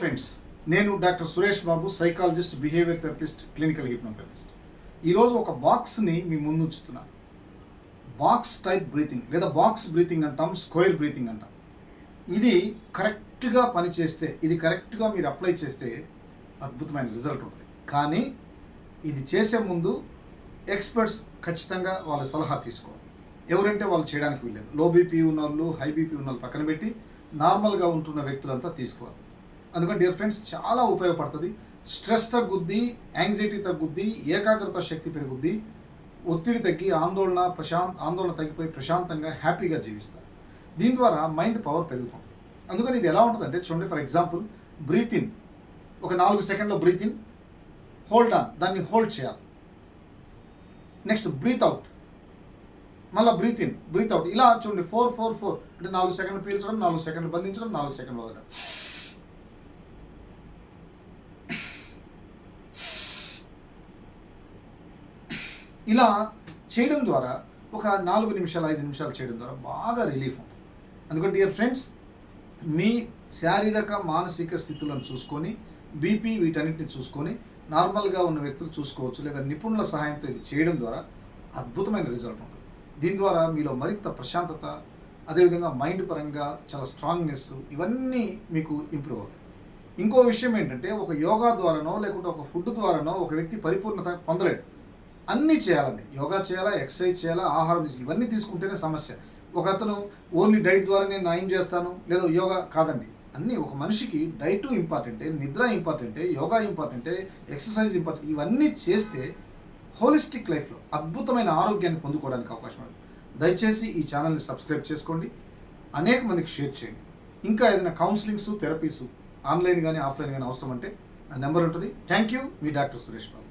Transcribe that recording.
Friends, నేను doctor Suresh Babu, psychologist, behaviour therapist, clinical hypnotherapist. ఈరోజు ఒక బాక్స్ని మీ ముందు ఉంచుతున్నాను. బాక్స్ టైప్ బ్రీతింగ్ లేదా బాక్స్ బ్రీతింగ్ అంటాం, స్క్వేర్ బ్రీతింగ్ అంటాం. ఇది కరెక్ట్గా పనిచేస్తే, ఇది కరెక్ట్గా మీరు అప్లై చేస్తే అద్భుతమైన రిజల్ట్ ఉంటుంది. కానీ ఇది చేసే ముందు ఎక్స్పర్ట్స్ ఖచ్చితంగా వాళ్ళ సలహా తీసుకోవాలి. ఎవరంటే వాళ్ళు చేయడానికి వీల్లేదు. లో బీపీ ఉన్న వాళ్ళు, హై బీపీ ఉన్న వాళ్ళు పక్కన పెట్టి నార్మల్గా ఉంటున్న వ్యక్తులంతా తీసుకోవాలి. అందుకని డియర్ ఫ్రెండ్స్, చాలా ఉపయోగపడుతుంది. స్ట్రెస్ తగ్గుద్ది, యాంగ్జైటీ తగ్గుద్ది, ఏకాగ్రత శక్తి పెరుగుద్ది, ఒత్తిడి తగ్గి ఆందోళన తగ్గిపోయి ప్రశాంతంగా హ్యాపీగా జీవిస్తారు. దీని ద్వారా మైండ్ పవర్ పెరుగుతుంది. అందుకని ఇది ఎలా ఉంటుందంటే చూడండి, ఫర్ ఎగ్జాంపుల్ బ్రీత్ ఇన్ ఒక 4 సెకండ్లో బ్రీత్ ఇన్, హోల్డ్ ఆన్, దాన్ని హోల్డ్ చేయాలి. నెక్స్ట్ బ్రీత్ అవుట్, మళ్ళీ బ్రీత్ ఇన్, బ్రీత్ అవుట్, ఇలా చూడండి 4-4-4 అంటే 4 సెకండ్లు పీల్చడం, 4 సెకండ్లు బంధించడం, 4 సెకండ్లు వదలడం. ఇలా చేయడం ద్వారా ఒక 4 నిమిషాలు 5 నిమిషాలు చేయడం ద్వారా బాగా రిలీఫ్ ఉంటుంది. అందుకని డియర్ ఫ్రెండ్స్, మీ శారీరక మానసిక స్థితులను చూసుకొని, బీపీ వీటన్నిటిని చూసుకొని, నార్మల్గా ఉన్న వ్యక్తులు చూసుకోవచ్చు, లేదా నిపుణుల సహాయంతో ఇది చేయడం ద్వారా అద్భుతమైన రిజల్ట్ ఉంటుంది. దీని ద్వారా మీలో మరింత ప్రశాంతత, అదేవిధంగా మైండ్ పరంగా చాలా స్ట్రాంగ్నెస్, ఇవన్నీ మీకు ఇంప్రూవ్ అవుతాయి. ఇంకో విషయం ఏంటంటే, ఒక యోగా ద్వారానో లేకుంటే ఒక ఫుడ్ ద్వారానో ఒక వ్యక్తి పరిపూర్ణత పొందలేడు. అన్నీ చేయాలండి. యోగా చేయాలా, ఎక్సర్సైజ్ చేయాలా, ఆహారం ఇవన్నీ తీసుకుంటేనే సమస్య. ఒక అతను ఓన్లీ డైట్ ద్వారా నేను నయం చేస్తాను, లేదా యోగా కాదండి. అన్నీ ఒక మనిషికి డైటు ఇంపార్టెంటే, నిద్ర ఇంపార్టెంటే, యోగా ఇంపార్టెంటే, ఎక్సర్సైజ్ ఇంపార్టెంట్. ఇవన్నీ చేస్తే హోలిస్టిక్ లైఫ్లో అద్భుతమైన ఆరోగ్యాన్ని పొందుకోవడానికి అవకాశం ఉంది. దయచేసి ఈ ఛానల్ని సబ్స్క్రైబ్ చేసుకోండి, అనేక మందికి షేర్ చేయండి. ఇంకా ఏదైనా కౌన్సిలింగ్స్, థెరపీస్ ఆన్లైన్ కానీ ఆఫ్లైన్ కానీ అవసరం అంటే నా నెంబర్ ఉంటుంది. Thank you, me doctor Suresh Babu.